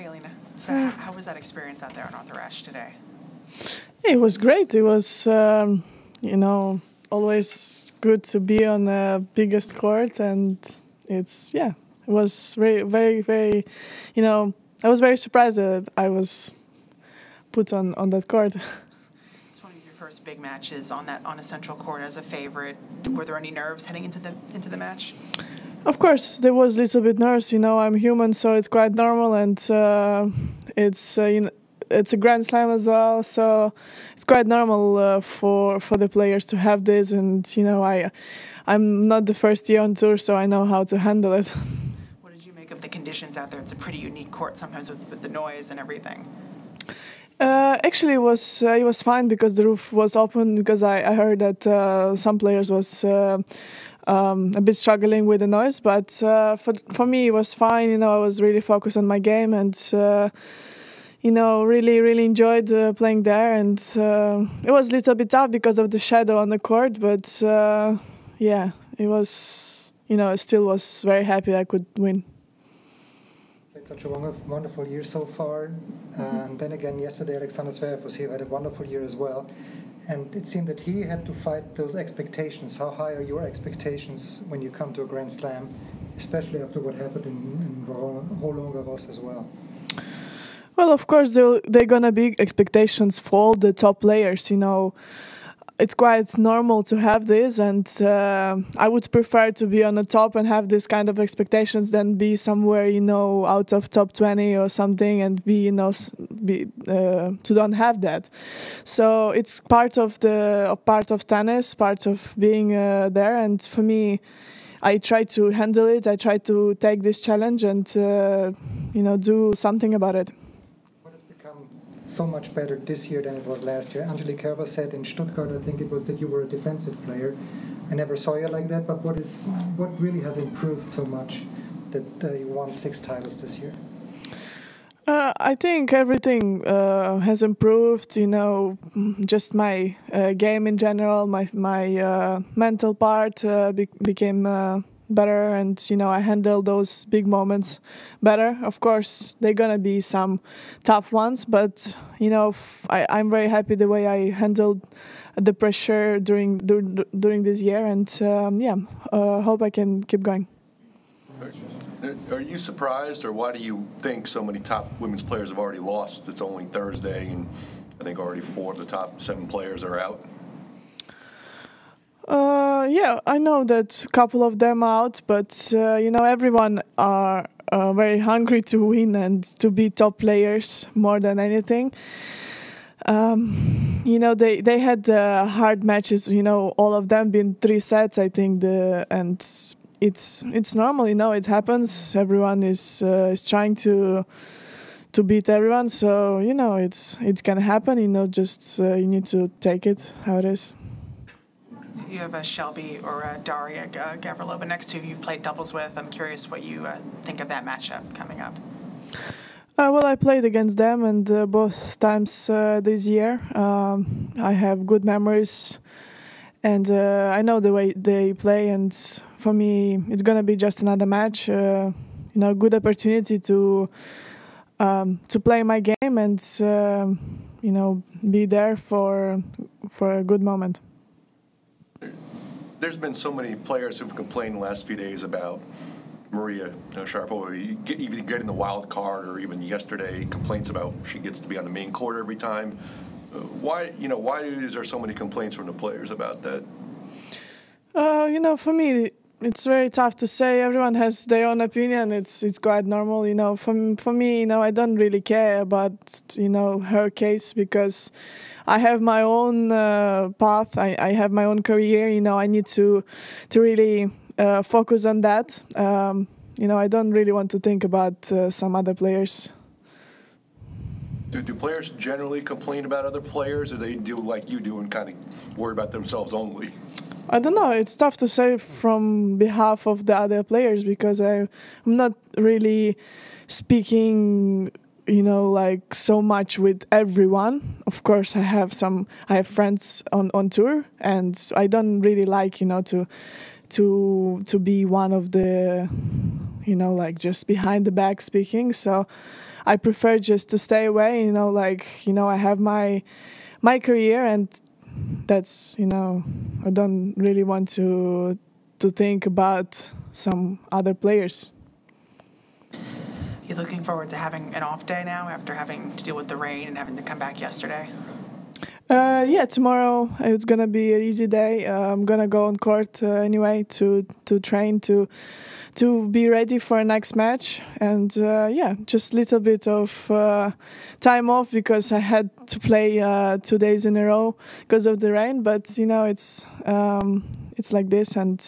Hey, Elina. So how was that experience out there on Arthur Ashe today? It was great. It was, always good to be on the biggest court, and it was very, very, very, I was very surprised that I was put on that court. It's one of your first big matches on a central court as a favorite. Were there any nerves heading into the match? Of course, there was a little bit nerves. I'm human, so it's quite normal, and it's it's a Grand Slam as well, so it's quite normal for the players to have this. And I'm not the first year on tour, so I know how to handle it. What did you make of the conditions out there? It's a pretty unique court sometimes with the noise and everything. Actually, it was fine because the roof was open. Because I heard that some players was a bit struggling with the noise, but for me it was fine. I was really focused on my game, and really enjoyed playing there. And it was a little bit tough because of the shadow on the court, but it was. I still was very happy I could win. Such a wonderful year so far, and then again yesterday Alexander Zverev was here, had a wonderful year as well, and it seemed that he had to fight those expectations. How high are your expectations when you come to a Grand Slam, especially after what happened in Roland Garros as well? Well, of course they're gonna be expectations for all the top players. It's quite normal to have this, and I would prefer to be on the top and have this kind of expectations than be somewhere, out of top 20 or something, and to don't have that. So it's part of tennis, part of being there, and for me, I try to handle it. I try to take this challenge and do something about it. So much better this year than it was last year. Angelique Kerber said in Stuttgart, I think it was, that you were a defensive player. I never saw you like that, but what really has improved so much that you won 6 titles this year? I think everything has improved. Just my game in general, my mental part became better, and I handle those big moments better. Of course, they're gonna be some tough ones, but I'm very happy the way I handled the pressure during this year, and hope I can keep going. Are you surprised, or why do you think so many top women's players have already lost? It's only Thursday, and I think already 4 of the top 7 players are out. I know that a couple of them out, but everyone are very hungry to win and to be top players more than anything. They had hard matches. All of them been 3 sets, I think. And it's normal. It happens. Everyone is trying to beat everyone. So it's gonna happen. Just you need to take it how it is. You have a Shelby or a Daria Gavrilova next to you you've played doubles with. I'm curious what you think of that matchup coming up. Well, I played against them, and both times this year. I have good memories, and I know the way they play, and for me it's going to be just another match. Good opportunity to play my game and be there for a good moment. There's been so many players who've complained the last few days about Maria Sharapova even getting the wild card, or even yesterday complaints about she gets to be on the main court every time. Why is there so many complaints from the players about that? For me, it's very tough to say. Everyone has their own opinion. It's quite normal. For me, I don't really care about her case, because I have my own path. I have my own career. I need to really focus on that. I don't really want to think about some other players. Do players generally complain about other players, or they do like you do and kind of worry about themselves only? I don't know. It's tough to say from behalf of the other players, because I'm not really speaking, like so much with everyone. Of course, I have friends on tour, and I don't really like, to be one of the like just behind the back speaking. So I prefer just to stay away. I have my career, and that's I don't really want to think about some other players. You looking forward to having an off day now after having to deal with the rain and having to come back yesterday? Yeah, tomorrow it's gonna be an easy day. I'm gonna go on court anyway to train to be ready for next match, and just a little bit of time off because I had to play 2 days in a row because of the rain. But it's like this, and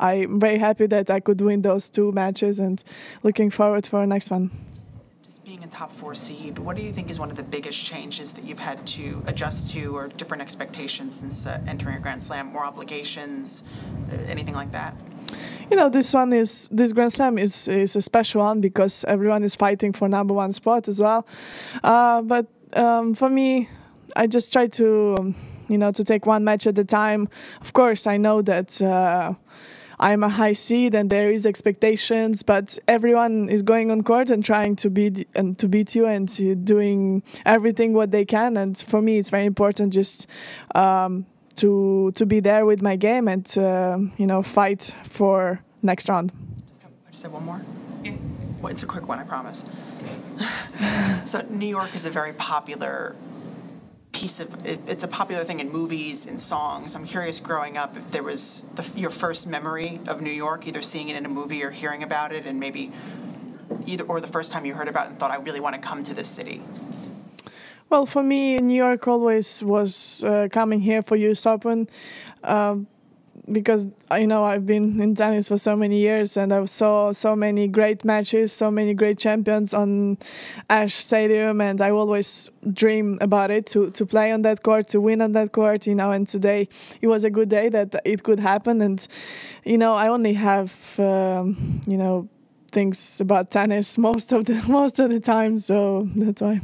I'm very happy that I could win those 2 matches, and looking forward for the next one. Just being a top 4 seed, what do you think is one of the biggest changes that you've had to adjust to, or different expectations since entering a Grand Slam? More obligations, anything like that? This Grand Slam is a special one because everyone is fighting for #1 spot as well. But for me, I just try to to take one match at a time. Of course, I know that I'm a high seed and there is expectations, but everyone is going on court and trying to beat you and doing everything what they can. And for me, it's very important just to be there with my game and fight for next round. I just have one more. Yeah. Well, it's a quick one, I promise. So New York is a very popular it's a popular thing in movies, in songs. I'm curious, growing up, if there was your first memory of New York, either seeing it in a movie or hearing about it, and maybe or the first time you heard about it and thought, I really want to come to this city. Well, for me, New York always was coming here for US Open, because I've been in tennis for so many years, and I saw so many great matches, so many great champions on Ash Stadium, and I always dream about it, to play on that court, to win on that court, and today it was a good day that it could happen. And I only have things about tennis most of the time, so that's why.